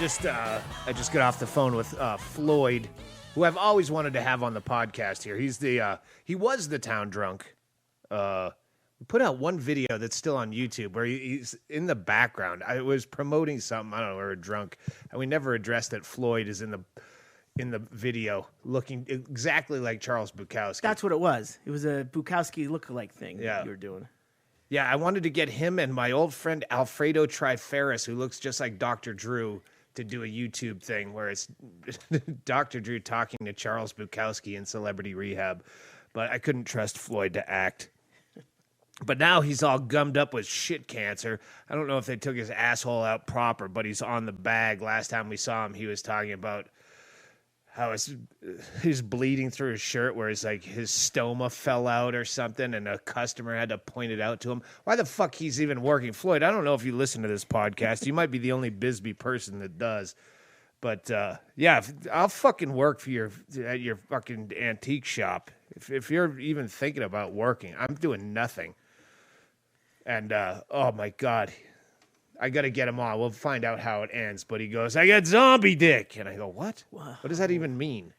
just got off the phone with Floyd, who I've always wanted to have on the podcast here. He was the town drunk. We put out one video that's still on YouTube where he's in the background. I was promoting something. I don't know, we were drunk, and we never addressed that Floyd is in the video looking exactly like Charles Bukowski. That's what it was. It was a Bukowski lookalike thing that you were doing. Yeah, I wanted to get him and my old friend Alfredo Triferis, who looks just like Dr. Drew, to do a YouTube thing where it's Dr. Drew talking to Charles Bukowski in Celebrity Rehab. But I couldn't trust Floyd to act. But now he's all gummed up with shit cancer. I don't know if they took his asshole out proper, but he's on the bag. Last time we saw him, he was talking about how he's bleeding through his shirt where it's like his stoma fell out or something, and a customer had to point it out to him. Why the fuck he's even working? Floyd, I don't know if you listen to this podcast. You might be the only Bisbee person that does. But, yeah, I'll fucking work for at your fucking antique shop. If you're even thinking about working, I'm doing nothing. And, oh, my God. I got to get him on. We'll find out how it ends. But he goes, I got zombie dick. And I go, what? Wow. What does that even mean?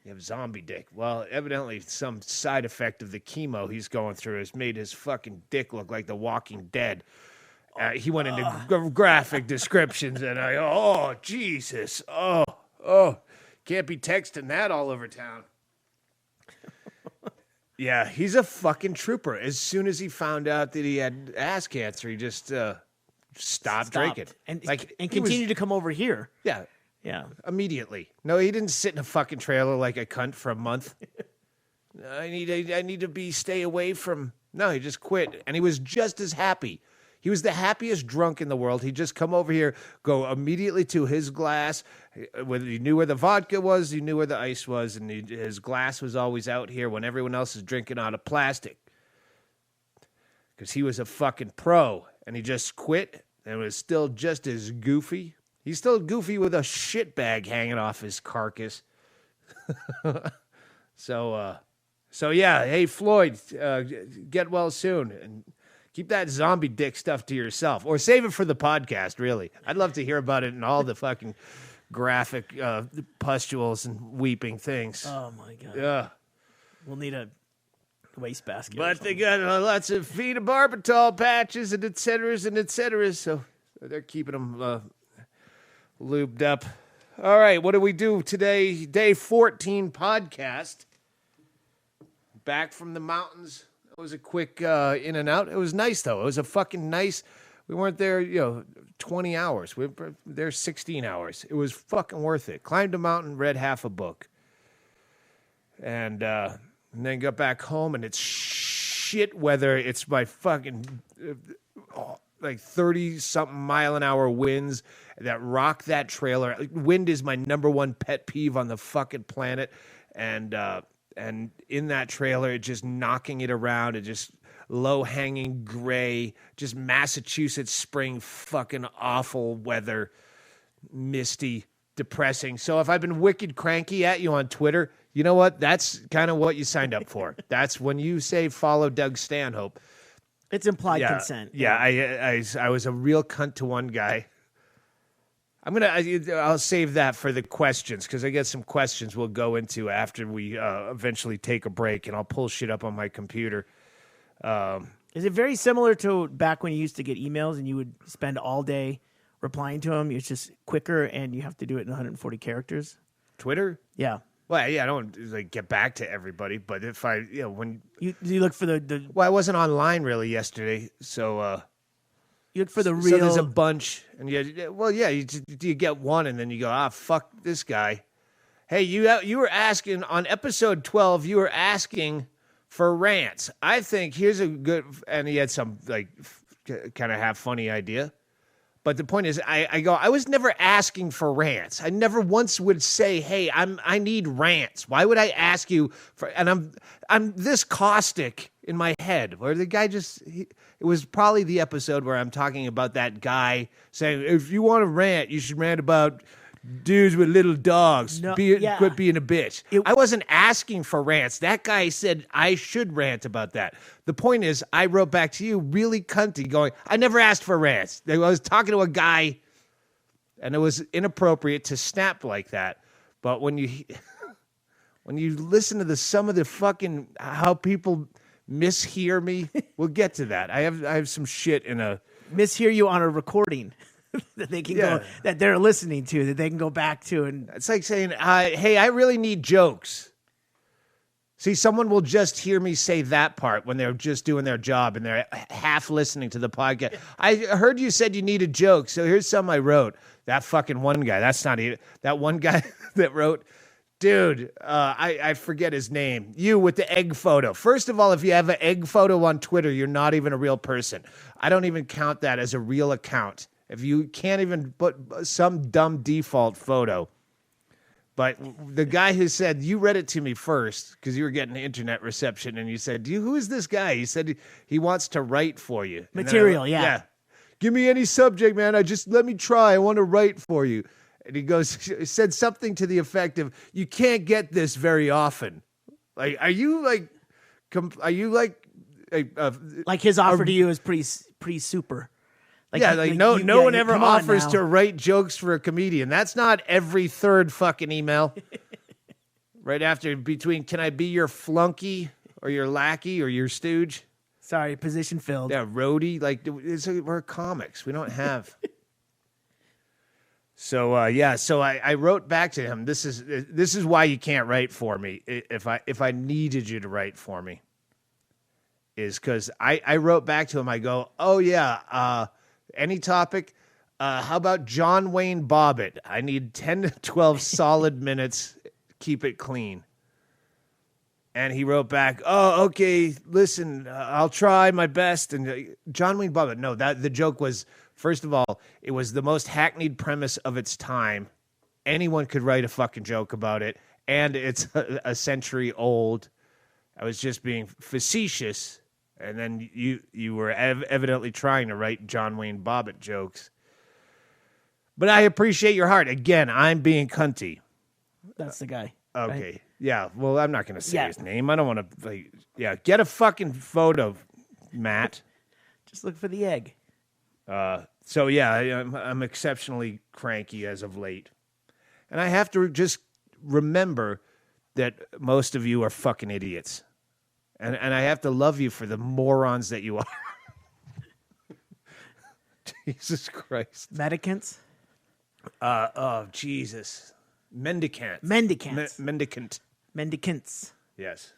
You have zombie dick. Well, evidently some side effect of the chemo he's going through has made his fucking dick look like The Walking Dead. He went into graphic descriptions, and oh, Jesus. Oh, can't be texting that all over town. Yeah, he's a fucking trooper. As soon as he found out that he had ass cancer, he just stopped drinking. And continued to come over here. Yeah. Yeah. Immediately. No, he didn't sit in a fucking trailer like a cunt for a month. I need to stay away from... No, he just quit. And he was just as happy. He was the happiest drunk in the world. He'd just come over here, go immediately to his glass. He knew where the vodka was, he knew where the ice was, and his glass was always out here when everyone else is drinking out of plastic. Because he was a fucking pro, and he just quit, and was still just as goofy. He's still goofy with a shit bag hanging off his carcass. So yeah, hey, Floyd, get well soon, and keep that zombie dick stuff to yourself, or save it for the podcast, really. I'd love to hear about it and all the fucking graphic pustules and weeping things. Oh, my God. Yeah. We'll need a wastebasket. But they got lots of phenobarbital patches and et cetera, so they're keeping them lubed up. All right, what do we do today? Day 14 podcast. Back from the mountains. It was a quick in and out. It was nice, though. It was a fucking nice... We weren't there, 20 hours. We were there 16 hours. It was fucking worth it. Climbed a mountain, read half a book. And then got back home, and it's shit weather. It's my fucking... like 30-something mile-an-hour winds that rock that trailer. Wind is my number one pet peeve on the fucking planet. And in that trailer, just knocking it around, and just low-hanging gray, just Massachusetts spring fucking awful weather, misty, depressing. So if I've been wicked cranky at you on Twitter, you know what? That's kind of what you signed up for. That's when you say follow Doug Stanhope. It's implied consent. Yeah, I was a real cunt to one guy. I'll save that for the questions, because I get some questions we'll go into after we eventually take a break, and I'll pull shit up on my computer. Is it very similar to back when you used to get emails and you would spend all day replying to them? It's just quicker, and you have to do it in 140 characters. Twitter? Yeah. Well, yeah, I don't get back to everybody, but if I, when you look for the well, I wasn't online really yesterday, so you look for the real. So there's a bunch, and you get one, and then you go, fuck this guy. Hey, you were asking on episode 12, you were asking for rants. I think here's a good, and he had some kind of half funny idea. But the point is, I was never asking for rants. I never once would say, hey, I need rants. Why would I ask you for, and I'm this caustic in my head, where the guy it was probably the episode where I'm talking about that guy saying, if you want to rant, you should rant about dudes with little dogs. Quit being a bitch. I wasn't asking for rants. That guy said I should rant about that. The point is, I wrote back to you really cunty going, I never asked for rants. I was talking to a guy and it was inappropriate to snap like that. But when you listen to some of the fucking how people mishear me, we'll get to that. I have some shit in a mishear you on a recording that they can go that they're listening to that they can go back to, and it's like saying, "Hey, I really need jokes." See, someone will just hear me say that part when they're just doing their job and they're half listening to the podcast. I heard you said you needed jokes, so here's some I wrote. That fucking one guy, that's not even, that one guy that wrote, dude, I forget his name. You with the egg photo. First of all, if you have an egg photo on Twitter, you're not even a real person. I don't even count that as a real account. If you can't even put some dumb default photo. But the guy who said, you read it to me first because you were getting internet reception, and you said, who is this guy? He said he wants to write for you. Material, yeah. Give me any subject, man. Let me try. I want to write for you. And he said something to the effect of, you can't get this very often. Like, are you like his offer to you is pretty super. No one ever offers to write jokes for a comedian. That's not every third fucking email. Right after, between, can I be your flunky or your lackey or your stooge? Sorry, position filled. Yeah, roadie. We're comics. We don't have. So I wrote back to him. This is why you can't write for me. If I needed you to write for me, is because I wrote back to him. I go, oh yeah. Any topic? How about John Wayne Bobbitt? I need 10 to 12 solid minutes. Keep it clean. And he wrote back, oh, okay, listen, I'll try my best. And John Wayne Bobbitt, no, the joke was, first of all, it was the most hackneyed premise of its time. Anyone could write a fucking joke about it. And it's a century old. I was just being facetious. And then you were evidently trying to write John Wayne Bobbitt jokes. But I appreciate your heart. Again, I'm being cunty. That's the guy. Okay. Right? Yeah. Well, I'm not going to say his name. I don't want to. Get a fucking photo, Matt. Just look for the egg. I'm exceptionally cranky as of late. And I have to just remember that most of you are fucking idiots. And I have to love you for the morons that you are. Jesus Christ. Medicants? Oh, Jesus. Mendicants. Mendicants. Yes.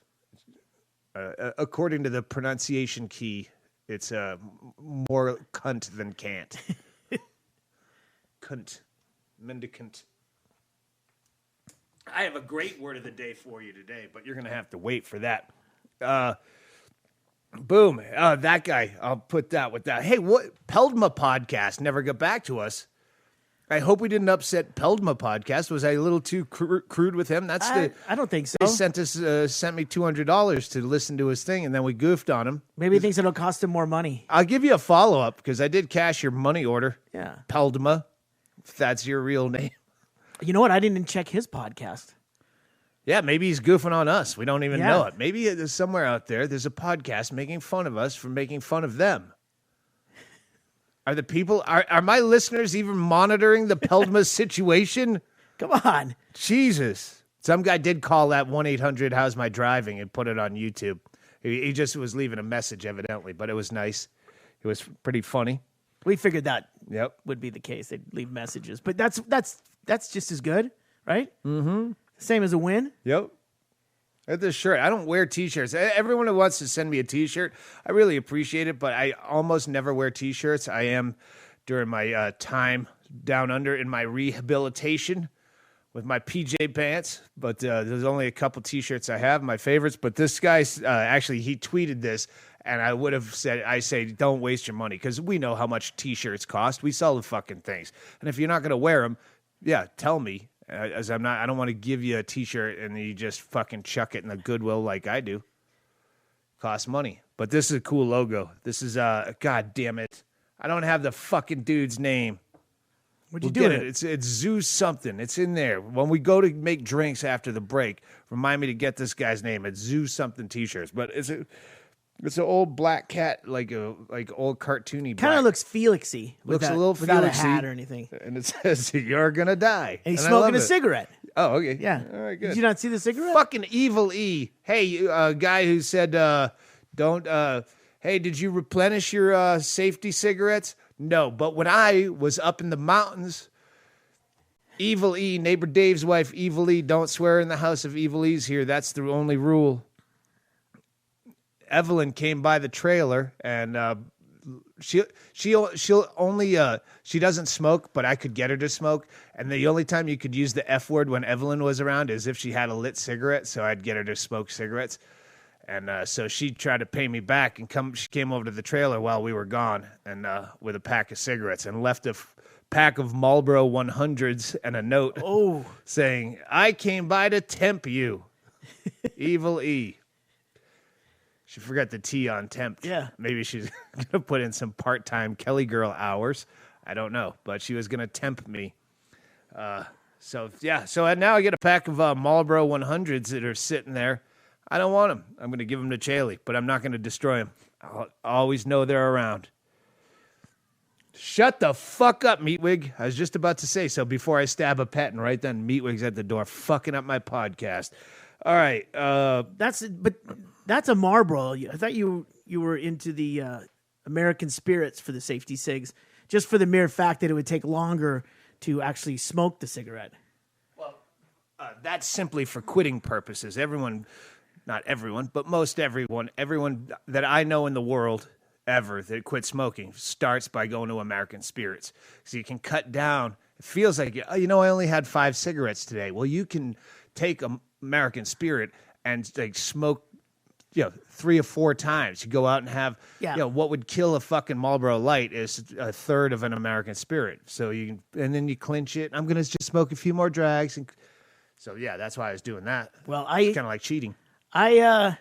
According to the pronunciation key, it's more cunt than can't. Cunt. Mendicant. I have a great word of the day for you today, but you're going to have to wait for that. Boom. That guy. I'll put that with that. Hey, what? Peldma podcast never got back to us. I hope we didn't upset Peldma podcast. Was I a little too crude with him? I don't think so. He sent me $200 to listen to his thing, and then we goofed on him. Maybe he thinks it'll cost him more money. I'll give you a follow-up because I did cash your money order. Yeah. Peldma, if that's your real name. You know what? I didn't even check his podcast. Yeah, maybe he's goofing on us. We don't even know it. Maybe there's somewhere out there, there's a podcast making fun of us for making fun of them. Are the people, are my listeners even monitoring the Peldma situation? Come on. Jesus. Some guy did call that 1-800 How's My Driving and put it on YouTube. He just was leaving a message, evidently, but it was nice. It was pretty funny. We figured that would be the case. They'd leave messages. But that's just as good, right? Mm-hmm. Same as a win. Yep. At this shirt, I don't wear T-shirts. Everyone who wants to send me a T-shirt, I really appreciate it, but I almost never wear T-shirts. I am, during my time down under in my rehabilitation with my PJ pants, but there's only a couple T-shirts I have, my favorites. But this guy, actually, he tweeted this, and I would have said, I say, don't waste your money, because we know how much T-shirts cost. We sell the fucking things. And if you're not going to wear them, tell me. As I don't want to give you a T-shirt and you just fucking chuck it in the Goodwill like I do. Costs money. But this is a cool logo. This is, God damn it. I don't have the fucking dude's name. What'd you do with it? It's Zeus something. It's in there. When we go to make drinks after the break, remind me to get this guy's name. It's Zeus something T-shirts. But It's an old black cat, like old cartoony. Kind of looks Felixy. Looks a little without Felixy. A hat or anything. And it says, "You're gonna die." And he's I smoking love a it. cigarette. Oh, okay. Yeah. All right, good. Did you not see the cigarette? Fucking Evil E. Hey, guy who said, "Don't." Hey, did you replenish your safety cigarettes? No, but when I was up in the mountains, Evil E, neighbor Dave's wife, Evil E, don't swear in the house of Evil E's here. That's the only rule. Evelyn came by the trailer and she'll only she doesn't smoke, but I could get her to smoke. And the only time you could use the F word when Evelyn was around is if she had a lit cigarette. So I'd get her to smoke cigarettes. And so she tried to pay me back and she came over to the trailer while we were gone and with a pack of cigarettes and left a pack of Marlboro 100s and a note saying, "I came by to tempt you." Evil E. She forgot the T on tempt. Yeah. Maybe she's going to put in some part-time Kelly girl hours. I don't know. But she was going to tempt me. So now I get a pack of Marlboro 100s that are sitting there. I don't want them. I'm going to give them to Chaille, but I'm not going to destroy them. I'll always know they're around. Shut the fuck up, Meatwig. I was just about to say so before I stab a pet, and right then Meatwig's at the door fucking up my podcast. All right. That's a Marlboro. I thought you were into the American spirits for the safety cigs, just for the mere fact that it would take longer to actually smoke the cigarette. Well, that's simply for quitting purposes. Not everyone, but most everyone that I know in the world ever that quit smoking starts by going to American Spirits. So you can cut down. It feels like, I only had 5 cigarettes today. Well, you can take American Spirit and like smoke 3 or 4 times. You go out and have, what would kill a fucking Marlboro Light is a third of an American Spirit. So and then you clinch it. I'm going to just smoke a few more drags. And so, that's why I was doing that. Well, it's kind of like cheating. I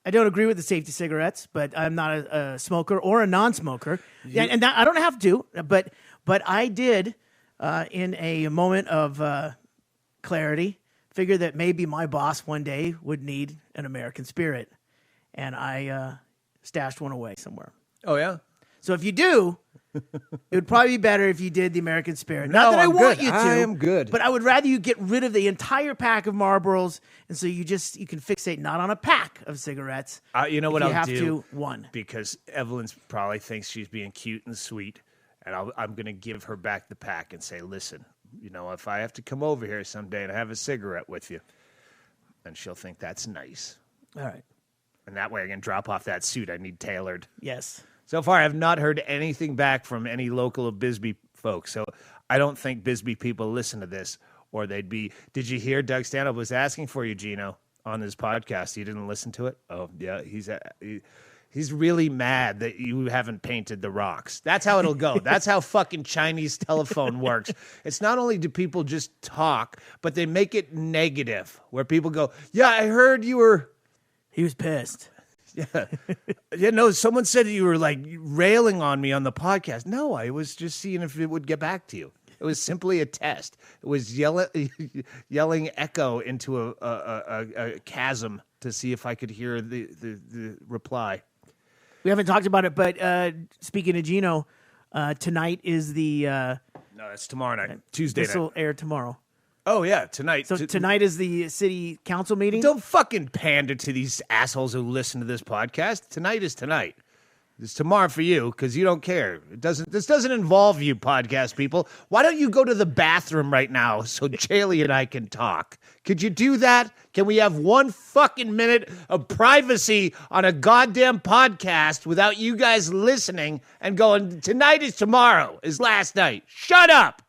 don't agree with the safety cigarettes, but I'm not a smoker or a non-smoker. And I don't have to, but I did, in a moment of clarity, figure that maybe my boss one day would need an American Spirit. And I stashed one away somewhere. Oh, yeah? So if you do, it would probably be better if you did the American Spirit. No, Not that I'm I want good. you to. I am good. But I would rather you get rid of the entire pack of Marlboros, and so you can fixate not on a pack of cigarettes. You know what I'll I'll do? do? One. Because Evelyn probably thinks she's being cute and sweet, and I'm going to give her back the pack and say, "Listen, if I have to come over here someday and have a cigarette with you," and she'll think that's nice. All right. And that way I can drop off that suit I need tailored. Yes. So far, I have not heard anything back from any local Bisbee folks. So I don't think Bisbee people listen to this, or they'd be. Did you hear Doug Stanhope was asking for you, Gino, on his podcast? You didn't listen to it? Oh, yeah. He's really mad that you haven't painted the rocks. That's how it'll go. That's how fucking Chinese telephone works. It's not only do people just talk, but they make it negative, where people go, "Yeah, I heard you were." He was pissed. No, someone said you were like railing on me on the podcast. No, I was just seeing if it would get back to you. It was simply a test. It was yelling echo into a chasm to see if I could hear the reply. We haven't talked about it, but speaking of Gino, tonight is the... No, that's tomorrow night. Tuesday night. This will air tomorrow. Oh, yeah, tonight. So tonight is the city council meeting? Don't fucking pander to these assholes who listen to this podcast. Tonight is tonight. It's tomorrow for you because you don't care. This doesn't involve you, podcast people. Why don't you go to the bathroom right now so Chaille and I can talk? Could you do that? Can we have 1 fucking minute of privacy on a goddamn podcast without you guys listening and going, "Tonight is tomorrow, is last night"? Shut up.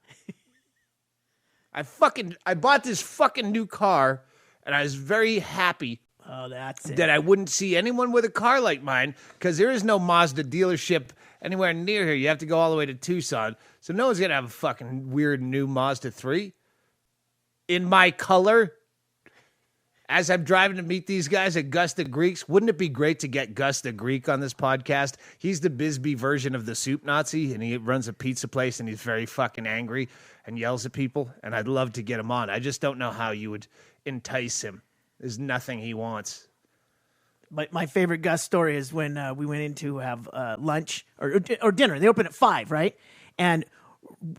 I bought this fucking new car, and I was very happy that I wouldn't see anyone with a car like mine, because there is no Mazda dealership anywhere near here. You have to go all the way to Tucson, so no one's gonna have a fucking weird new Mazda 3 in my color. As I'm driving to meet these guys at Ggreg, wouldn't it be great to get Ggreg on this podcast? He's the Bisbee version of the Soup Nazi, and he runs a pizza place, and he's very fucking angry and yells at people, and I'd love to get him on. I just don't know how you would entice him. There's nothing he wants. my favorite Gus story is when we went in to have lunch or dinner. They open at 5, right? And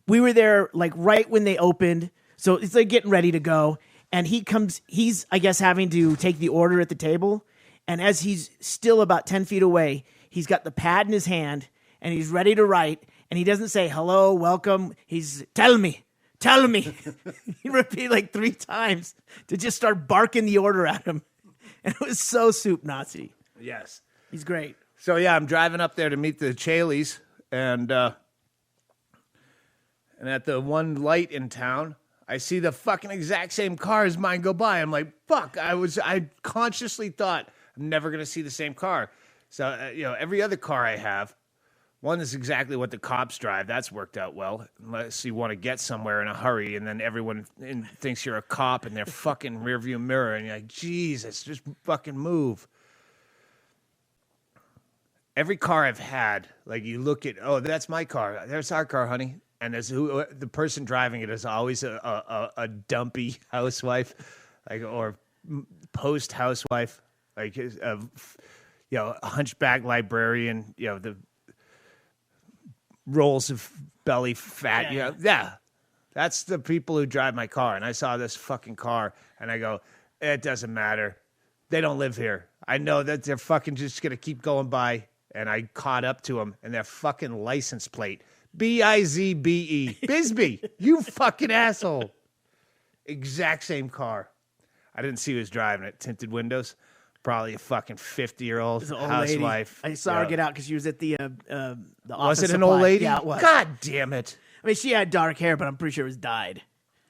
we were there like right when they opened, so it's like getting ready to go. And he's I guess having to take the order at the table. And as he's still about 10 feet away, he's got the pad in his hand and he's ready to write. And he doesn't say hello, welcome. He's tell me. He repeated like 3 times to just start barking the order at him. And it was so soup Nazi. Yes. He's great. So, yeah, I'm driving up there to meet the Chailles. And at the one light in town, I see the fucking exact same car as mine go by. I'm like, fuck. I consciously thought I'm never going to see the same car. So, every other car I have, one is exactly what the cops drive. That's worked out well. Unless you want to get somewhere in a hurry, and then everyone thinks you're a cop in their fucking rearview mirror, and you're like, Jesus, just fucking move. Every car I've had, like you look at, oh, that's my car. There's our car, honey. And the person driving it is always a dumpy housewife, like or post housewife, like a hunchback librarian. The rolls of belly fat. Yeah, that's the people who drive my car. And I saw this fucking car, and I go, it doesn't matter. They don't live here. I know that they're fucking just gonna keep going by. And I caught up to them, and their fucking license plate. Bizbe. Bisbee. You fucking asshole. Exact same car. I didn't see who was driving it. Tinted windows. Probably a fucking 50-year-old housewife. Lady. I saw her get out because she was at the office. Was it an supply. old lady? Yeah, it was. God damn it. I mean, she had dark hair, but I'm pretty sure it was dyed.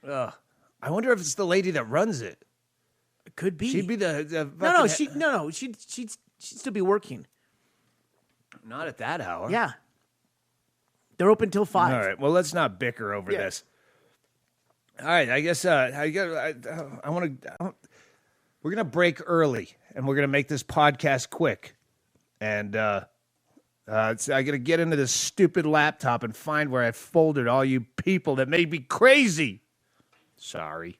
Ugh. I wonder if it's the lady that runs it. It could be. She'd be the She'd still be working. Not at that hour. Yeah. They're open till 5. All right. Well, let's not bicker over this. All right. I guess we're gonna break early, and we're gonna make this podcast quick. And I gotta get into this stupid laptop and find where I folded all you people that made me crazy. Sorry.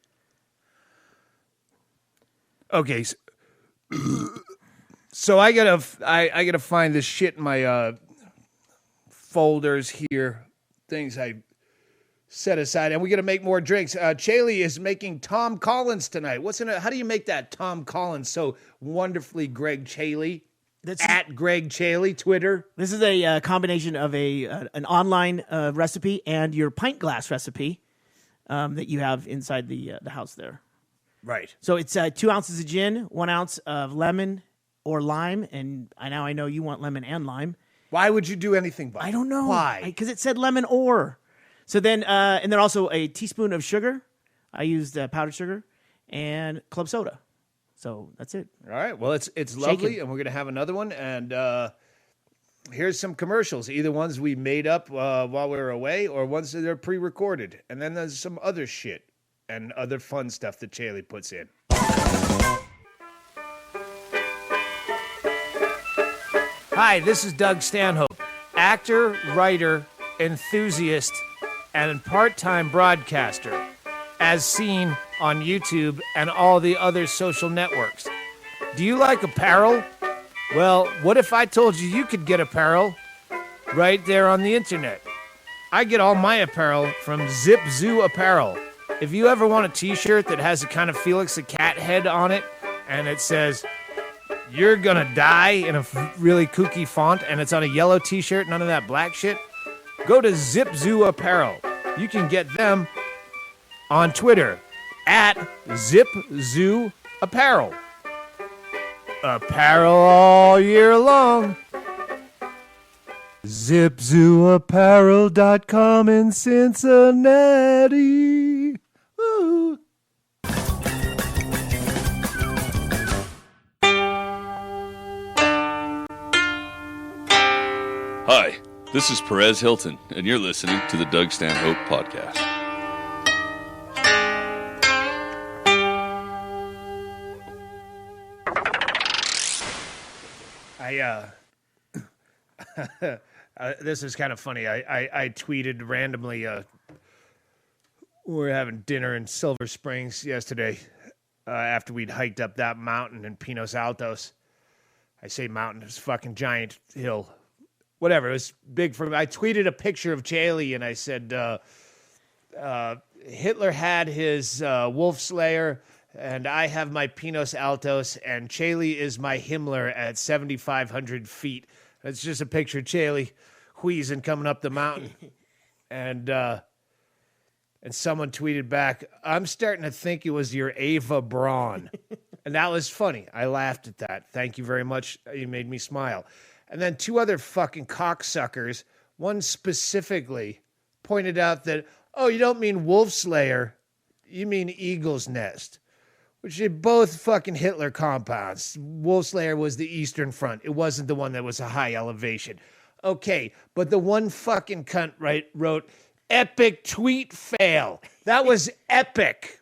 Okay. So I gotta find this shit in my folders here, things I set aside, and we gotta make more drinks. Chaille is making Tom Collins tonight. How do you make that Tom Collins so wonderfully, Ggreg Chaille? That's at Ggreg Chaille, Twitter. This is a combination of an online recipe and your pint glass recipe that you have inside the house there. Right. So it's 2 ounces of gin, 1 ounce of lemon or lime, and now I know you want lemon and lime. Why would you do anything but? I don't know. Why? Because it said lemon or. So then, and then also a teaspoon of sugar. I used powdered sugar and club soda. So that's it. All right. Well, it's lovely, and we're gonna have another one. And here's some commercials. Either ones we made up while we were away, or ones that are pre-recorded. And then there's some other shit and other fun stuff that Chaille puts in. Hi, this is Doug Stanhope, actor, writer, enthusiast, and part-time broadcaster, as seen on YouTube and all the other social networks. Do you like apparel? Well, what if I told you you could get apparel right there on the internet? I get all my apparel from Zip Zoo Apparel. If you ever want a t-shirt that has a kind of Felix the Cat head on it, and it says, "You're gonna die" in a really kooky font, and it's on a yellow t-shirt, none of that black shit, go to Zip Zoo Apparel. You can get them on Twitter at Zip Zoo Apparel. Apparel all year long. ZipZooApparel.com in Cincinnati. Woo. Hi, this is Perez Hilton, and you're listening to the Doug Stanhope Podcast. This is kind of funny. I tweeted randomly. We were having dinner in Silver Springs yesterday after we'd hiked up that mountain in Pinos Altos. I say mountain, it was fucking giant hill. Whatever, it was big for me. I tweeted a picture of Chaille and I said, Hitler had his wolf slayer and I have my Pinos Altos and Chaille is my Himmler at 7,500 feet. It's just a picture of Chaille wheezing coming up the mountain. And someone tweeted back, I'm starting to think it was your Ava Braun. And that was funny. I laughed at that. Thank you very much. You made me smile. And then two other fucking cocksuckers, one specifically, pointed out that, oh, you don't mean Wolf Slayer, you mean Eagle's Nest, which are both fucking Hitler compounds. Wolf Slayer was the Eastern Front. It wasn't the one that was a high elevation. Okay, but the one fucking cunt wrote, epic tweet fail. That was epic.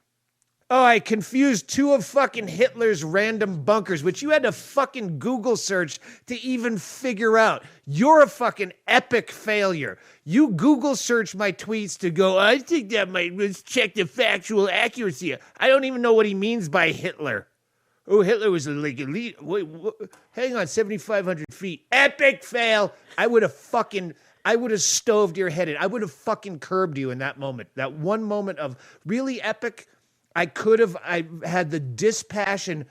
Oh, I confused two of fucking Hitler's random bunkers, which you had to fucking Google search to even figure out. You're a fucking epic failure. You Google search my tweets to go, I think that might, let's check the factual accuracy. I don't even know what he means by Hitler. Oh, Hitler was like elite. Wait, hang on, 7,500 feet. Epic fail. I would have stoved your head in. I would have fucking curbed you in that moment. That one moment of really epic. I had the dispassion,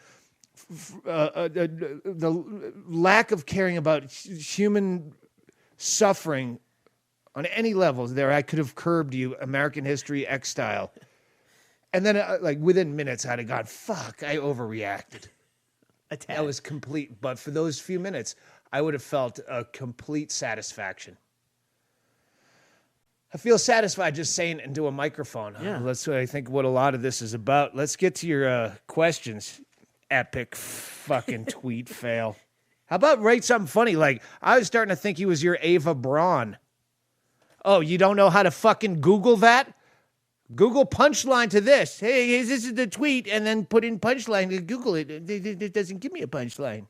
the lack of caring about human suffering on any levels there. I could have curbed you, American History X style. And then, within minutes, I'd have gone, fuck, I overreacted. That was complete. But for those few minutes, I would have felt a complete satisfaction. I feel satisfied just saying it into a microphone. Yeah. That's what I think what a lot of this is about. Let's get to your questions. Epic fucking tweet fail. How about write something funny? Like, I was starting to think he was your Ava Braun. Oh, you don't know how to fucking Google that? Google punchline to this. Hey, this is the tweet, and then put in punchline to Google it. It doesn't give me a punchline.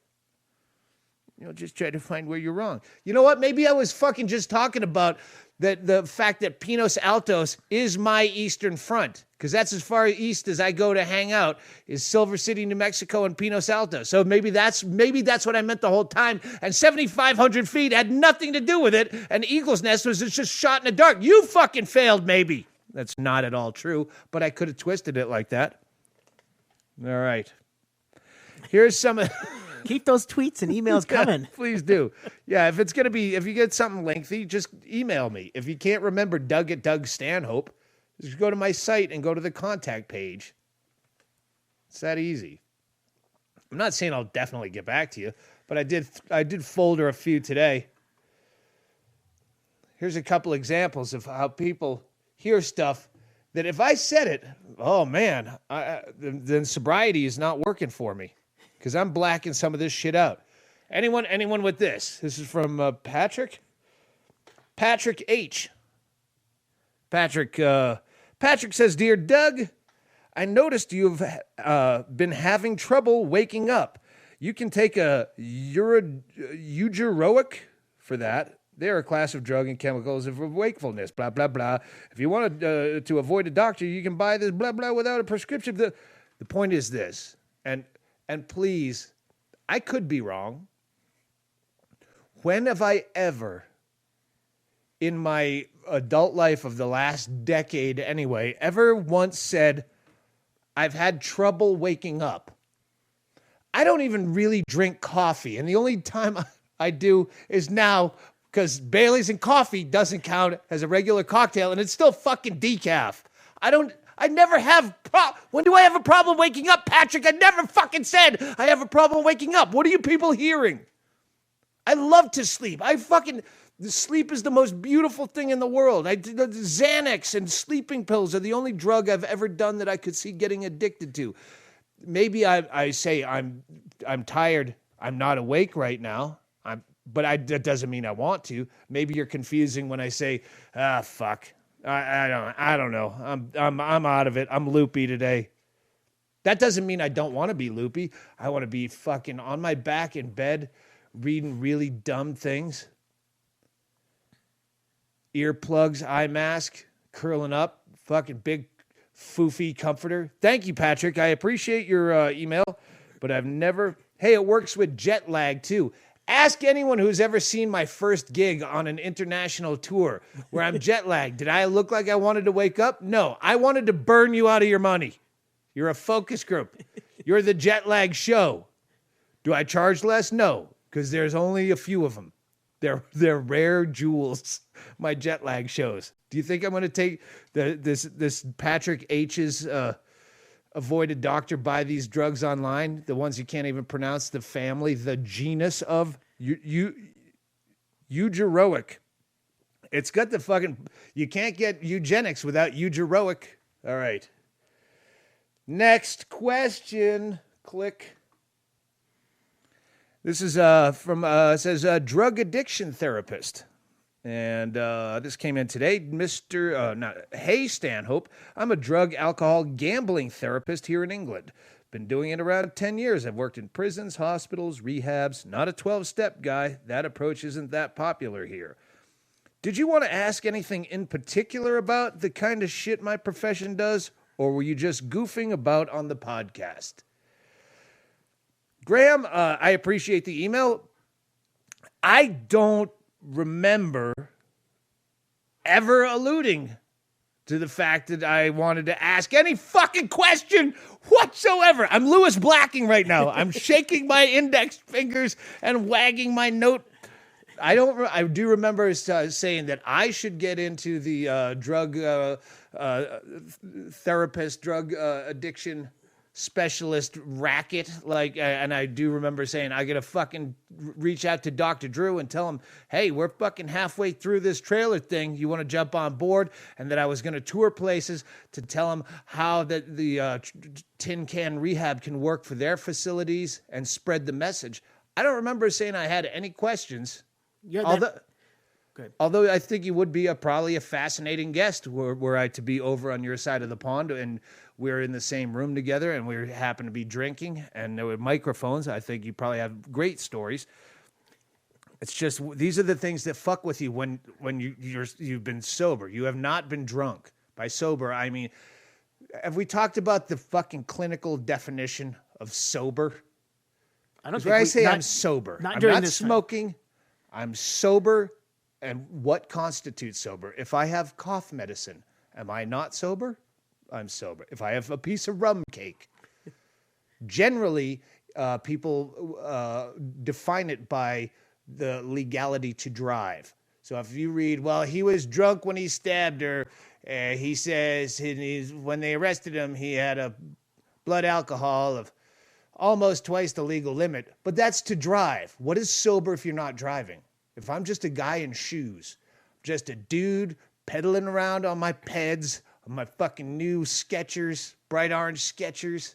Just try to find where you're wrong. You know what? Maybe I was fucking just talking about the fact that Pinos Altos is my Eastern Front, because that's as far east as I go to hang out is Silver City, New Mexico, and Pinos Altos. So maybe that's what I meant the whole time. And 7,500 feet had nothing to do with it. And Eagle's Nest was just shot in the dark. You fucking failed, maybe. That's not at all true, but I could have twisted it like that. All right. Here's some of... Keep those tweets and emails coming. Yeah, please do. Yeah, if you get something lengthy, just email me. If you can't remember Doug at Doug Stanhope, just go to my site and go to the contact page. It's that easy. I'm not saying I'll definitely get back to you, but I did folder a few today. Here's a couple examples of how people hear stuff that if I said it, oh man, then sobriety is not working for me. Because I'm blacking some of this shit out. Anyone with this? This is from Patrick. Patrick H. Patrick says, Dear Doug, I noticed you've been having trouble waking up. You can take a eugeroic for that. They're a class of drug and chemicals of wakefulness, blah, blah, blah. If you want to avoid a doctor, you can buy this, blah, blah, without a prescription. The point is this, and please, I could be wrong. When have I ever, in my adult life of the last decade anyway, ever once said, I've had trouble waking up? I don't even really drink coffee, and the only time I do is now, because Bailey's and coffee doesn't count as a regular cocktail, and it's still fucking decaf. I never have, when do I have a problem waking up, Patrick? I never fucking said I have a problem waking up. What are you people hearing? I love to sleep. Sleep is the most beautiful thing in the world. The Xanax and sleeping pills are the only drug I've ever done that I could see getting addicted to. Maybe I say I'm tired. I'm not awake right now. But that doesn't mean I want to. Maybe you're confusing when I say, fuck. I don't know. I'm out of it. I'm loopy today. That doesn't mean I don't want to be loopy. I want to be fucking on my back in bed, reading really dumb things. Earplugs, eye mask, curling up, fucking big foofy comforter. Thank you, Patrick. I appreciate your email, but I've never Hey, it works with jet lag too. Ask anyone who's ever seen my first gig on an international tour where I'm jet lagged. Did I look like I wanted to wake up? No, I wanted to burn you out of your money. You're a focus group. You're the jet lag show. Do I charge less? No, because there's only a few of them. They're rare jewels, my jet lag shows. Do you think I'm going to take this Patrick H's avoided doctor buy these drugs online? The ones you can't even pronounce the family, the genus of eugeroic. It's got the fucking, you can't get eugenics without eugeroic. All right. Next question. Click. This is from, it says, drug addiction therapist. And this came in today. Hey, Stanhope. I'm a drug, alcohol, gambling therapist here in England. Been doing it around 10 years. I've worked in prisons, hospitals, rehabs. Not a 12-step guy. That approach isn't that popular here. Did you want to ask anything in particular about the kind of shit my profession does? Or were you just goofing about on the podcast? Graham, I appreciate the email. I don't remember ever alluding to the fact that I wanted to ask any fucking question whatsoever. I'm Lewis Blacking right now. I'm shaking my index fingers and wagging my note. I do remember saying that I should get into the drug therapist, drug addiction specialist racket, and I do remember saying I gotta fucking reach out to Dr. Drew and tell him, hey, we're fucking halfway through this trailer thing. You want to jump on board? And that I was gonna tour places to tell him how that the tin can rehab can work for their facilities and spread the message. I don't remember saying I had any questions. Although I think you would be probably a fascinating guest were I to be over on your side of the pond and we're in the same room together and we happen to be drinking and there were microphones. I think you probably have great stories. It's just these are the things that fuck with you when you've been sober. You have not been drunk. By sober, I mean, have we talked about the fucking clinical definition of sober? I don't think I say I'm sober. I'm not smoking. I'm sober. And what constitutes sober? If I have cough medicine, am I not sober? I'm sober. If I have a piece of rum cake, generally people define it by the legality to drive. So if you read, well, he was drunk when he stabbed her. He says when they arrested him, he had a blood alcohol of almost twice the legal limit. But that's to drive. What is sober if you're not driving? If I'm just a guy in shoes, just a dude pedaling around on my peds, on my fucking new Skechers, bright orange Skechers,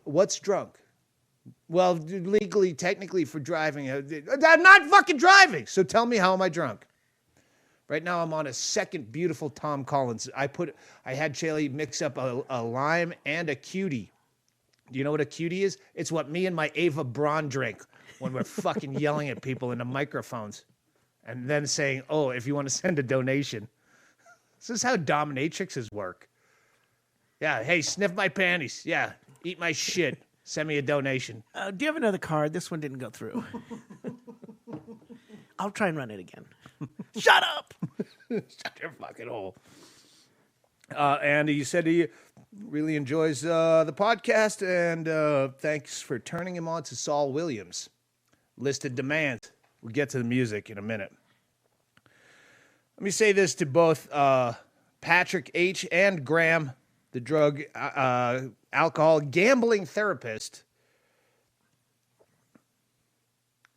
what's drunk? Well, legally, technically for driving, I'm not fucking driving. So tell me, how am I drunk? Right now I'm on a second beautiful Tom Collins. I had Chaille mix up a lime and a cutie. Do you know what a cutie is? It's what me and my Ava Braun drink when we're fucking yelling at people into microphones and then saying, oh, if you want to send a donation. This is how dominatrixes work. Yeah, hey, sniff my panties. Yeah, eat my shit. Send me a donation. Do you have another card? This one didn't go through. I'll try and run it again. Shut up! Shut your fucking hole. And he said he really enjoys the podcast, and thanks for turning him on to Saul Williams. Listed demands. We'll get to the music in a minute. Let me say this to both Patrick H. and Graham, the drug, alcohol, gambling therapist.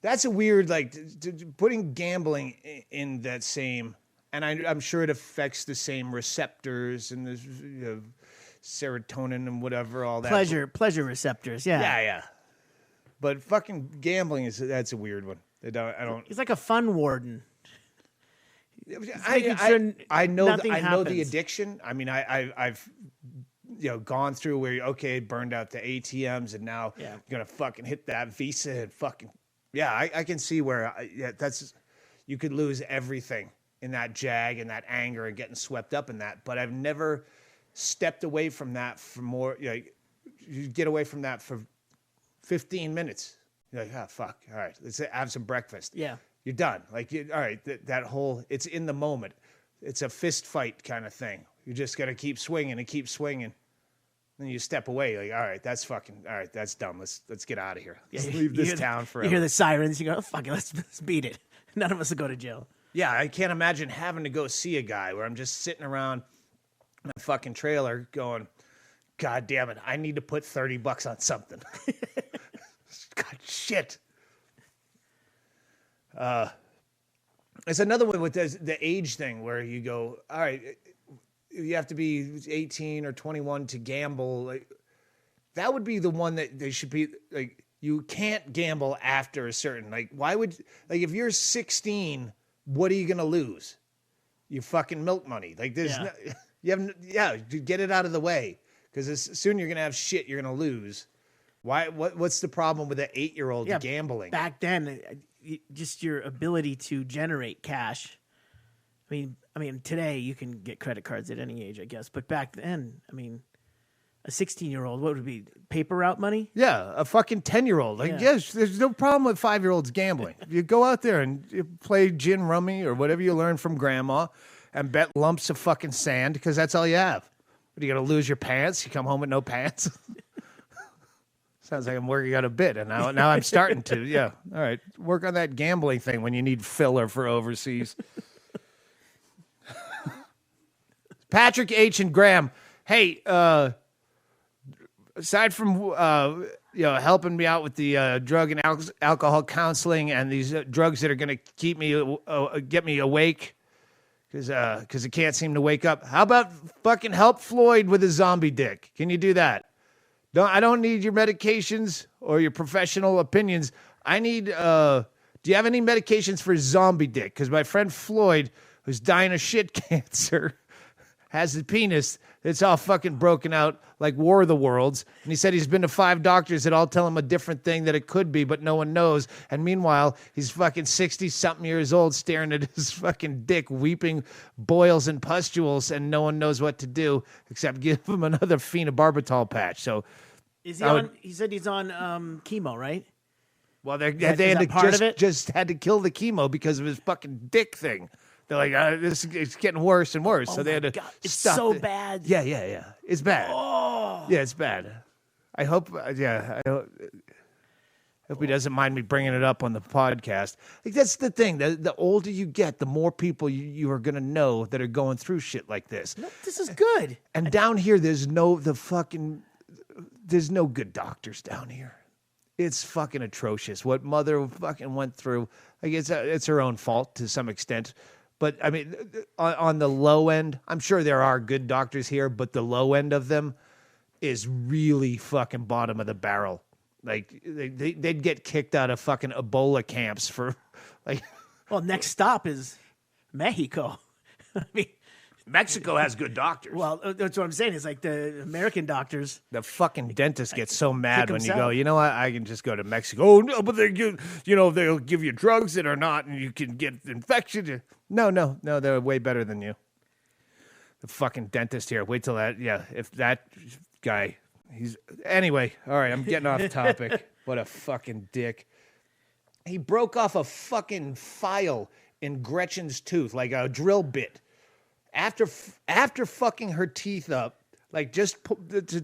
That's a weird, putting gambling in that same, and I'm sure it affects the same receptors and the serotonin and whatever, all that. Pleasure receptors, yeah. Yeah. But fucking gambling that's a weird one. I don't. He's like a fun warden. I know happens. the addiction. I mean, I've gone through where burned out the ATMs and now you're gonna fucking hit that Visa and fucking I can see where that's you could lose everything in that jag and that anger and getting swept up in that. But I've never stepped away from that for more. You get away from that for 15 minutes. You're like, oh, fuck. All right, let's have some breakfast. Yeah. You're done. Like, all right, that whole, it's in the moment. It's a fist fight kind of thing. You just got to keep swinging and keep swinging. Then you step away. Like, all right, that's dumb. Let's get out of here. Let's leave this town forever. You hear the sirens. You go, oh, fuck it, let's beat it. None of us will go to jail. Yeah, I can't imagine having to go see a guy where I'm just sitting around my fucking trailer going, God damn it, I need to put $30 on something. God, shit. It's another one with the age thing where you go, all right, you have to be 18 or 21 to gamble. Like, that would be the one that they should be like, you can't gamble after a certain, like, why would, like, if you're 16, what are you going to lose? You fucking milk money. Like, there's get it out of the way. Because soon you're going to have shit you're going to lose. Why? What's the problem with an 8-year-old gambling? Back then, just your ability to generate cash. I mean, today you can get credit cards at any age, I guess. But back then, I mean, a 16-year-old, what would it be? Paper route money? Yeah, a fucking 10-year-old. Like, yes, there's no problem with 5-year-olds gambling. You go out there and you play gin rummy or whatever you learned from grandma and bet lumps of fucking sand because that's all you have. But you got to lose your pants? You come home with no pants? Sounds like I'm working out a bit, and now I'm starting to. Yeah, all right. Work on that gambling thing when you need filler for overseas. Patrick H. and Graham. Hey, aside from helping me out with the drug and alcohol counseling and these drugs that are going to keep me get me awake because I can't seem to wake up, how about fucking help Floyd with his zombie dick? Can you do that? I don't need your medications or your professional opinions. I need, do you have any medications for zombie dick? Because my friend Floyd, who's dying of shit cancer, has his penis that's all fucking broken out like War of the Worlds. And he said he's been to 5 doctors that all tell him a different thing that it could be, but no one knows. And meanwhile, he's fucking 60-something years old staring at his fucking dick, weeping boils and pustules, and no one knows what to do except give him another phenobarbital patch. So, is he he said he's on chemo, right? Well, they had to just had to kill the chemo because of his fucking dick thing. They're like, it's getting worse and worse. So they had to It's stop so it. bad. Yeah. It's bad. Oh. Yeah, it's bad. I hope, I hope he doesn't mind me bringing it up on the podcast. Like, that's the thing. The older you get, the more people you are going to know that are going through shit like this. No, this is good. And down here, there's no good doctors down here. It's fucking atrocious. What mother fucking went through, I guess it's her own fault to some extent. But, I mean, on the low end, I'm sure there are good doctors here, but the low end of them is really fucking bottom of the barrel. Like, they'd get kicked out of fucking Ebola camps for, like... Well, next stop is Mexico. I mean... Mexico has good doctors. Well, that's what I'm saying. It's like the American doctors. The fucking dentist gets so mad when you himself. go, you know what, I can just go to Mexico. Oh, no, but they'll give you drugs that are not, and you can get infection. No, they're way better than you. The fucking dentist here. Wait till if that guy, anyway, all right, I'm getting off topic. What a fucking dick. He broke off a fucking file in Gretchen's tooth, like a drill bit. After fucking her teeth up, like just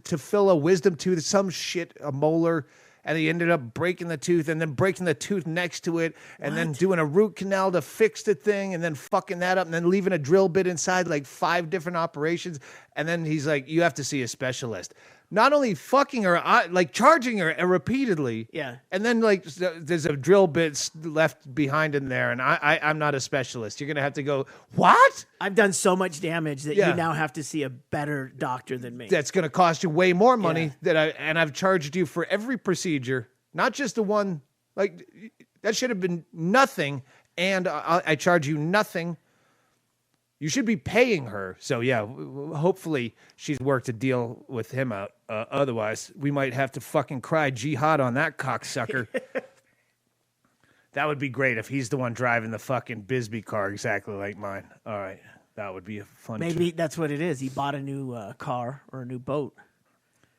to fill a wisdom tooth, some shit, a molar, and he ended up breaking the tooth and then breaking the tooth next to it and then doing a root canal to fix the thing and then fucking that up and then leaving a drill bit inside, like 5 different operations. And then he's like, you have to see a specialist. Not only fucking her, like charging her repeatedly. Yeah. And then like there's a drill bit left behind in there. And I'm not a specialist. You're going to have to go, what? I've done so much damage that you now have to see a better doctor than me. That's going to cost you way more money and I've charged you for every procedure, not just the one, like that should have been nothing. And I charge you nothing. You should be paying her. So, yeah, hopefully she's worked a deal with him out. Otherwise, we might have to fucking cry jihad on that cocksucker. That would be great if he's the one driving the fucking Bisbee car exactly like mine. All right. That would be a fun Maybe that's what it is. He bought a new car or a new boat.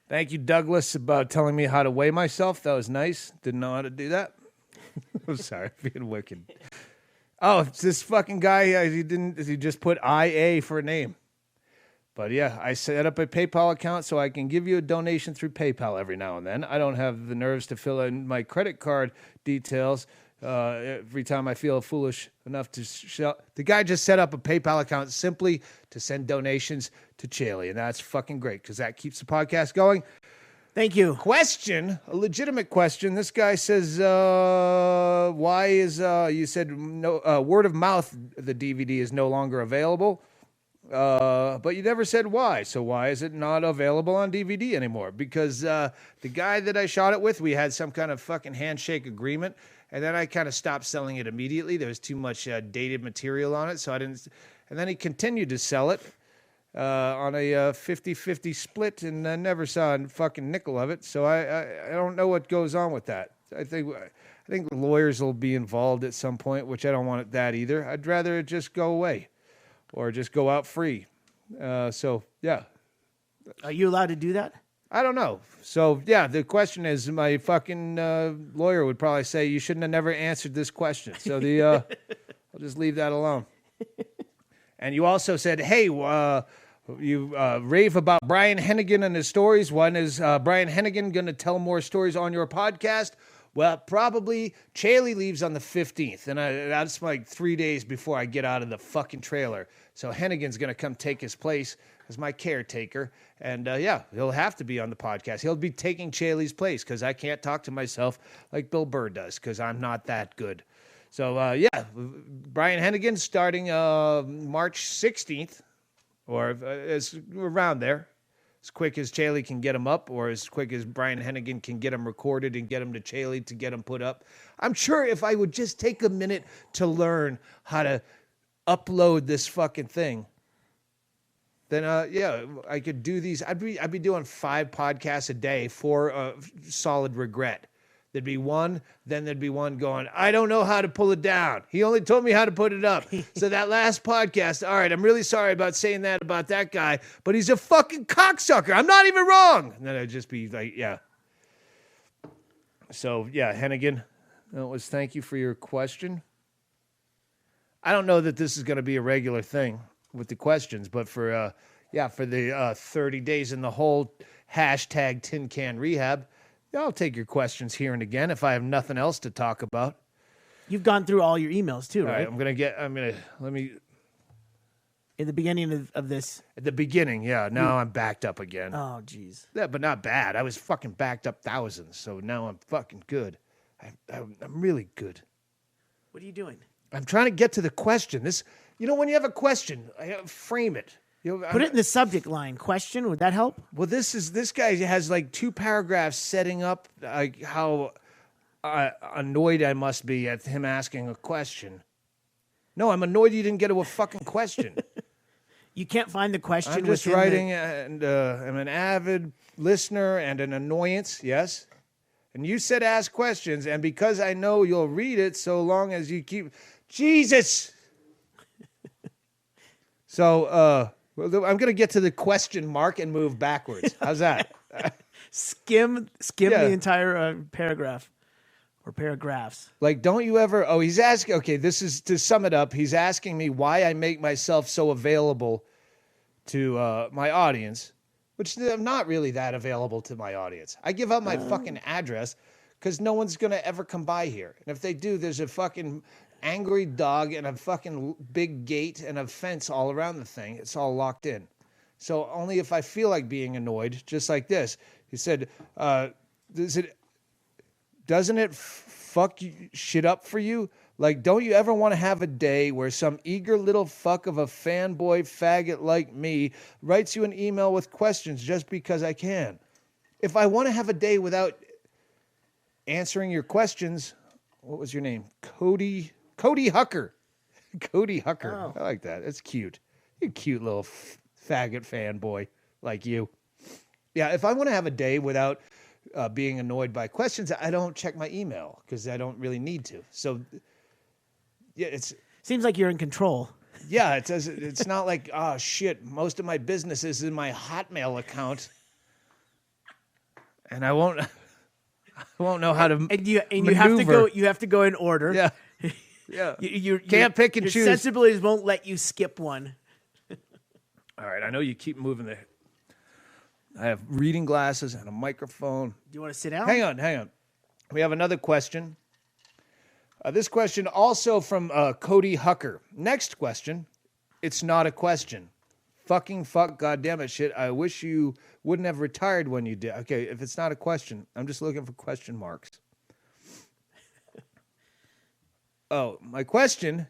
Thank you, Douglas, about telling me how to weigh myself. That was nice. Didn't know how to do that. I'm sorry, being wicked. Oh, it's this fucking guy. He just put IA for a name. But yeah, I set up a PayPal account so I can give you a donation through PayPal every now and then. I don't have the nerves to fill in my credit card details every time I feel foolish enough to The guy just set up a PayPal account simply to send donations to Chaille, and that's fucking great because that keeps the podcast going. Thank you. Question, a legitimate question. This guy says, why is, you said no, word of mouth, the DVD is no longer available, but you never said why. So why is it not available on DVD anymore? Because the guy that I shot it with, we had some kind of fucking handshake agreement, and then I kind of stopped selling it immediately. There was too much dated material on it, so I didn't, and then he continued to sell it. On a 50-50 split, and never saw a fucking nickel of it. So I don't know what goes on with that. I think lawyers will be involved at some point, which I don't want that either. I'd rather it just go away, or just go out free. So yeah. Are you allowed to do that? I don't know. So yeah, the question is, my fucking lawyer would probably say you shouldn't have never answered this question. So I'll just leave that alone. And you also said, hey, you rave about Brian Hennigan and his stories. When is Brian Hennigan going to tell more stories on your podcast? Well, probably Chaille leaves on the 15th, and that's like 3 days before I get out of the fucking trailer. So Hennigan's going to come take his place as my caretaker, and yeah, he'll have to be on the podcast. He'll be taking Chaille's place because I can't talk to myself like Bill Burr does because I'm not that good. So yeah, Brian Hennigan starting March 16th, or as around there, as quick as Chaille can get him up, or as quick as Brian Hennigan can get him recorded and get him to Chaille to get him put up. I'm sure if I would just take a minute to learn how to upload this fucking thing, then yeah, I could do these. I'd be doing 5 podcasts a day for solid regret. There'd be one, then there'd be one going, I don't know how to pull it down. He only told me how to put it up. So that last podcast, all right, I'm really sorry about saying that about that guy, but he's a fucking cocksucker. I'm not even wrong. And then I'd just be like, yeah. So, yeah, Hennigan, that was thank you for your question. I don't know that this is going to be a regular thing with the questions, but for the 30 days in the hole, hashtag Tin Can Rehab, I'll take your questions here and again if I have nothing else to talk about. You've gone through all your emails too, right? All right, let me. In the beginning of this. At the beginning, yeah. Now I'm backed up again. Oh, jeez. Yeah, but not bad. I was fucking backed up thousands, so now I'm fucking good. I'm really good. What are you doing? I'm trying to get to the question. When you have a question, frame it. Put it in the subject line. Question, would that help? Well, this guy has like 2 paragraphs setting up how annoyed I must be at him asking a question. No, I'm annoyed you didn't get to a fucking question. You can't find the question. I'm just writing, and I'm an avid listener and an annoyance, yes. And you said ask questions, and because I know you'll read it so long as you keep... Jesus! So, well, I'm going to get to the question mark and move backwards. How's that? Skim the entire paragraph or paragraphs. Like, don't you ever... Oh, he's asking... Okay, this is to sum it up. He's asking me why I make myself so available to my audience, which I'm not really that available to my audience. I give out my fucking address because no one's going to ever come by here. And if they do, there's a fucking... angry dog and a fucking big gate and a fence all around the thing. It's all locked in. So only if I feel like being annoyed, just like this. He said, doesn't it fuck shit up for you? Like, don't you ever want to have a day where some eager little fuck of a fanboy faggot like me writes you an email with questions just because I can? If I want to have a day without answering your questions, what was your name? Cody Hucker. Cody Hucker. Oh. I like that. That's cute. You cute little faggot fanboy like you. Yeah, if I want to have a day without being annoyed by questions, I don't check my email because I don't really need to. So, yeah, seems like you're in control. Yeah, it's not like, oh, shit, most of my business is in my Hotmail account. and I won't know how to And you maneuver. have to go in order. Yeah. Yeah. You Can't pick and your choose. sensibilities won't let you skip one. All right, I know you keep moving there. I have reading glasses and a microphone. Do you want to sit down? Hang on. We have another question. This question also from Cody Hucker. Next question. It's not a question. Fucking fuck, goddammit shit. I wish you wouldn't have retired when you did. Okay, if it's not a question, I'm just looking for question marks. Oh, my question.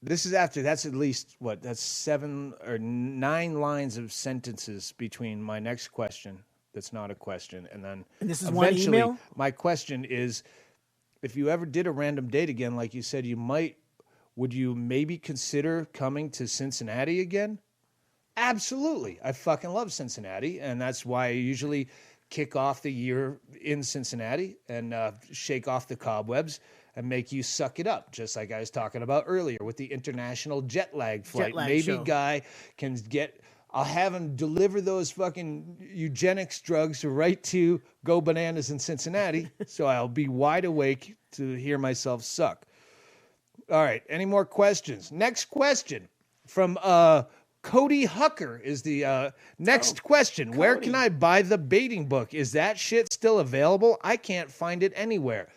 This is after. That's at least what? That's 7 or 9 lines of sentences between my next question. That's not a question, and then And this is one eventually, email? my question is: if you ever did a random date again, like you said you might, would you maybe consider coming to Cincinnati again? Absolutely. I fucking love Cincinnati, and that's why I usually kick off the year in Cincinnati and shake off the cobwebs and make you suck it up, just like I was talking about earlier with the international jet lag flight. Jet lag Maybe show. Guy can get... I'll have him deliver those fucking eugenics drugs right to Go Bananas in Cincinnati, so I'll be wide awake to hear myself suck. All right, any more questions? Next question from Cody Hucker is the next question. Cody. Where can I buy the baiting book? Is that shit still available? I can't find it anywhere.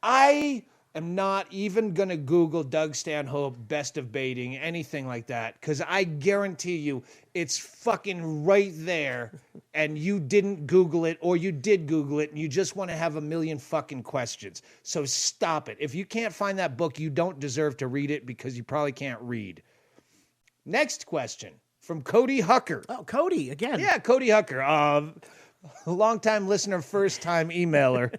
I am not even going to Google Doug Stanhope, best of baiting, anything like that, because I guarantee you it's fucking right there, and you didn't Google it, or you did Google it, and you just want to have a million fucking questions. So stop it. If you can't find that book, you don't deserve to read it because you probably can't read. Next question from Cody Hucker. Oh, Cody again. Yeah, Cody Hucker, long-time listener, first-time emailer.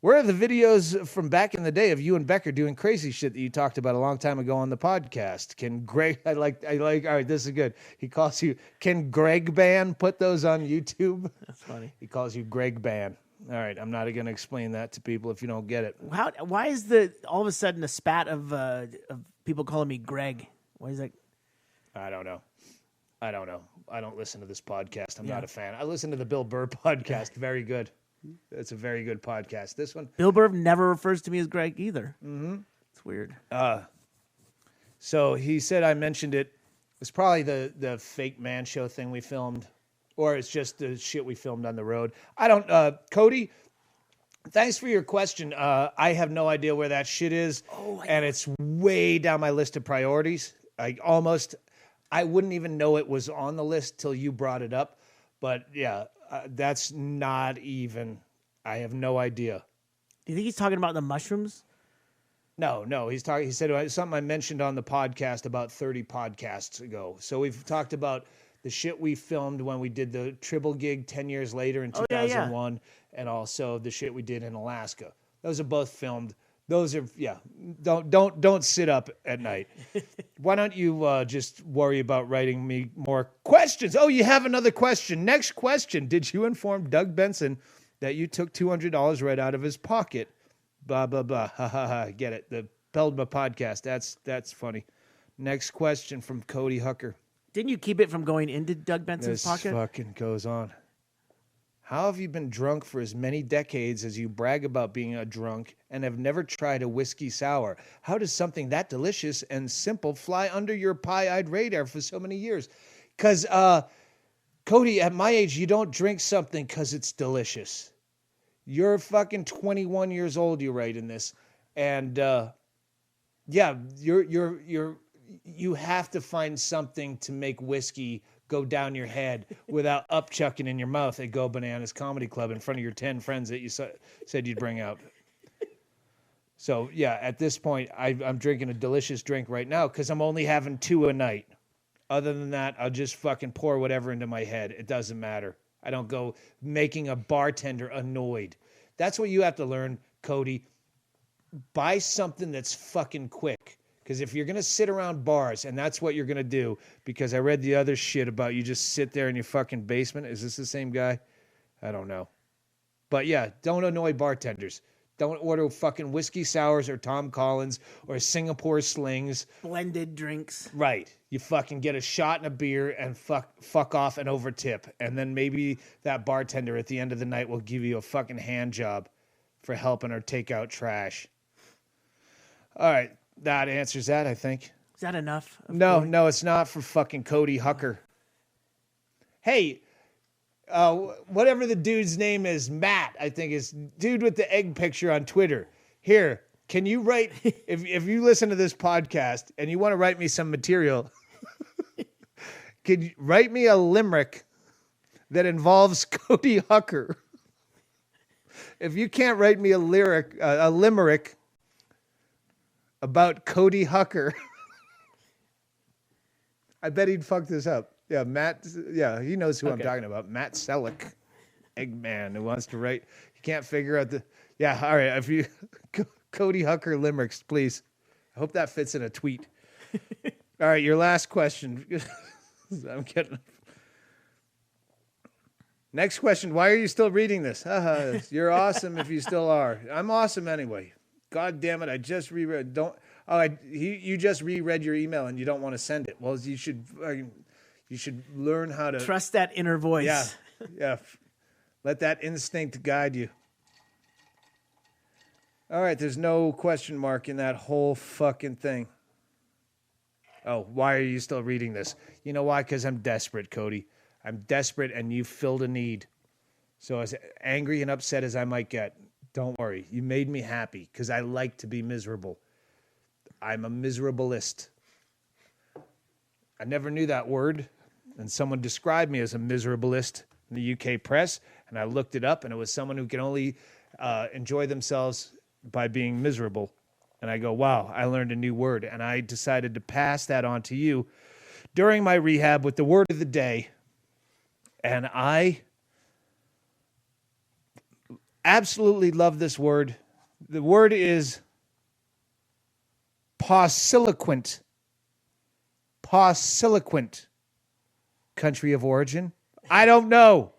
Where are the videos from back in the day of you and Becker doing crazy shit that you talked about a long time ago on the podcast? Can Greg, I like, all right, this is good. He calls you, can Ggreg Ban put those on YouTube? That's funny. He calls you Ggreg Ban. All right, I'm not going to explain that to people if you don't get it. Why is all of a sudden a spat of people calling me Greg? Why is that? I don't know. I don't listen to this podcast. I'm not a fan. I listen to the Bill Burr podcast. Very good. It's a very good podcast. This one. Bill Burr never refers to me as Greg either. Mm-hmm. It's weird. So he said I mentioned it. It's probably the fake man show thing we filmed, or it's just the shit we filmed on the road. I don't. Cody, thanks for your question. I have no idea where that shit is, and it's way down my list of priorities. I wouldn't even know it was on the list till you brought it up. But yeah, that's not even. I have no idea. Do you think he's talking about the mushrooms? No, he's talking. He said something I mentioned on the podcast about 30 podcasts ago. So we've talked about the shit we filmed when we did the Tribble gig 10 years later in 2001, and also the shit we did in Alaska. Those are both filmed. Those are Don't sit up at night. Why don't you just worry about writing me more questions? Oh, you have another question. Next question. Did you inform Doug Benson that you took $200 right out of his pocket? Blah, blah, blah. Ha, ha, ha. Get it. The Peldma podcast. That's funny. Next question from Cody Hucker. Didn't you keep it from going into Doug Benson's pocket? This fucking goes on. How have you been drunk for as many decades as you brag about being a drunk and have never tried a whiskey sour? How does something that delicious and simple fly under your pie-eyed radar for so many years? Because, Cody, at my age, you don't drink something because it's delicious. You're fucking 21 years old, you write in this. And, you have to find something to make whiskey go down your head without upchucking in your mouth at Go Bananas Comedy Club in front of your 10 friends that you said you'd bring out. So, yeah, at this point, I'm drinking a delicious drink right now because I'm only having 2 a night. Other than that, I'll just fucking pour whatever into my head. It doesn't matter. I don't go making a bartender annoyed. That's what you have to learn, Cody. Buy something that's fucking quick. Because if you're going to sit around bars, and that's what you're going to do, because I read the other shit about you just sit there in your fucking basement. Is this the same guy? I don't know. But yeah, don't annoy bartenders. Don't order fucking whiskey sours or Tom Collins or Singapore slings. Blended drinks. Right. You fucking get a shot and a beer and fuck off and overtip. And then maybe that bartender at the end of the night will give you a fucking hand job for helping her take out trash. All right. That answers that, I think. Is that enough? No, it's not for fucking Cody Hucker. Hey, whatever the dude's name is, Matt, I think is dude with the egg picture on Twitter. Here, can you write, if you listen to this podcast and you want to write me some material, could you write me a limerick that involves Cody Hucker? If you can't write me a limerick about Cody Hucker, I bet he'd fuck this up. Yeah, Matt. Yeah, he knows who I'm talking about. Matt Selleck, Eggman, who wants to write. He can't figure out the. Yeah, all right. If you Cody Hucker limericks, please. I hope that fits in a tweet. All right, your last question. I'm kidding. Next question. Why are you still reading this? You're awesome if you still are. I'm awesome anyway. God damn it! I just reread. You just reread your email and you don't want to send it. Well, you should. You should learn how to trust that inner voice. Yeah. Let that instinct guide you. All right, there's no question mark in that whole fucking thing. Oh, why are you still reading this? You know why? Because I'm desperate, Cody. I'm desperate, and you filled a need. So as angry and upset as I might get, don't worry. You made me happy because I like to be miserable. I'm a miserablist. I never knew that word. And someone described me as a miserablist in the UK press, and I looked it up, and it was someone who can only enjoy themselves by being miserable. And I go, wow, I learned a new word, and I decided to pass that on to you during my rehab with the word of the day. And I absolutely love this word. The word is pauciloquent. Pauciloquent. Country of origin? I don't know.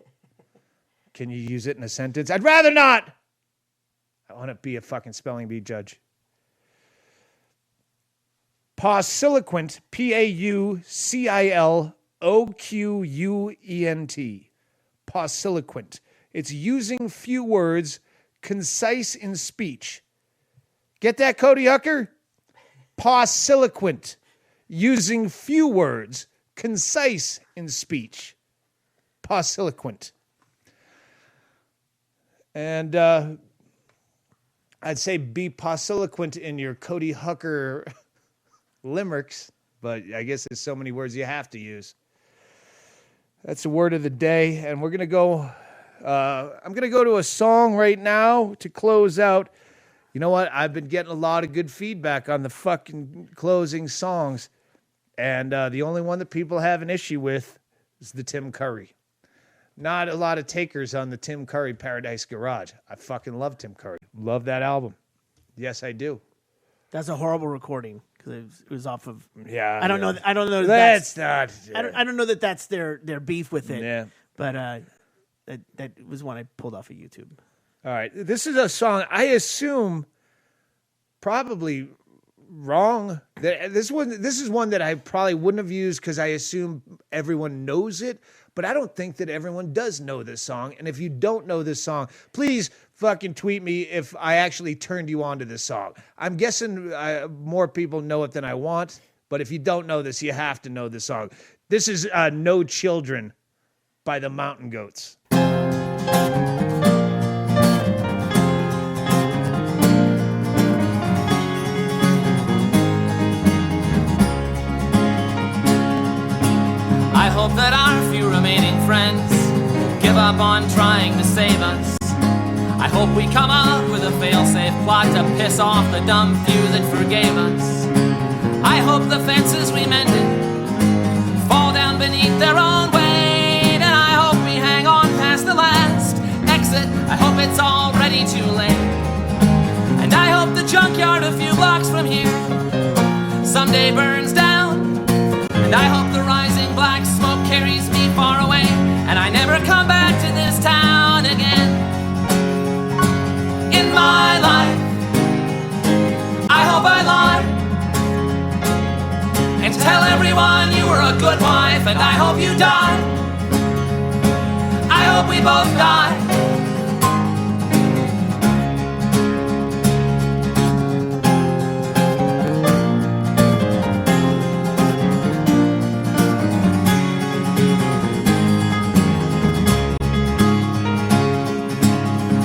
Can you use it in a sentence? I'd rather not. I want to be a fucking spelling bee judge. Pauciloquent, Pauciloquent. Pauciloquent. It's using few words, concise in speech. Get that, Cody Hucker? Pauciloquent. Using few words, concise in speech. Pauciloquent. And I'd say be pauciloquent in your Cody Hucker limericks, but I guess there's so many words you have to use. That's the word of the day, and we're going to go... I'm going to go to a song right now to close out. You know what? I've been getting a lot of good feedback on the fucking closing songs. And the only one that people have an issue with is the Tim Curry. Not a lot of takers on the Tim Curry Paradise Garage. I fucking love Tim Curry. Love that album. Yes, I do. That's a horrible recording because it was off of. Yeah. I don't know. I don't know. That's not. I don't know that that's their beef with it. Yeah. But that was one I pulled off of YouTube. All right. This is a song I assume probably wrong. This is one that I probably wouldn't have used because I assume everyone knows it, but I don't think that everyone does know this song. And if you don't know this song, please fucking tweet me if I actually turned you on to this song. I'm guessing more people know it than I want, but if you don't know this, you have to know this song. This is No Children by the Mountain Goats. I hope that our few remaining friends give up on trying to save us. I hope we come up with a fail-safe plot to piss off the dumb few that forgave us. I hope the fences we mended fall down beneath their own weight, and I hope we hang on past the last exit. I hope it's already too late, and I hope the junkyard a few blocks from here someday burns down, and I hope the rising black smoke carries me far away, and I never come back to this town again in my life. life, and I hope you die. I hope we both die.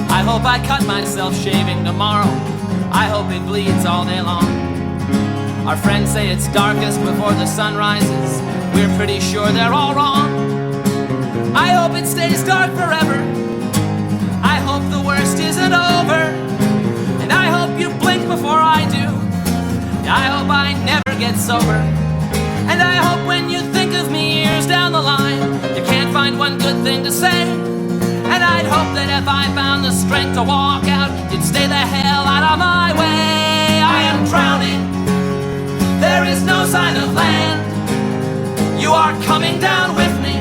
I hope I cut myself shaving tomorrow. I hope it bleeds all day long. Our friends say it's darkest before the sun rises. We're pretty sure they're all wrong. I hope it stays dark forever. I hope the worst isn't over. And I hope you blink before I do. I hope I never get sober. And I hope when you think of me years down the line, you can't find one good thing to say. And I'd hope that if I found the strength to walk out, you'd stay the hell out of my way. I am drowning. There is no sign of land. You are coming down with me,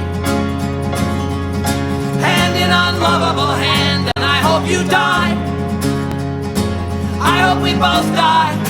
hand in unlovable hand. And I hope you die. I hope we both die.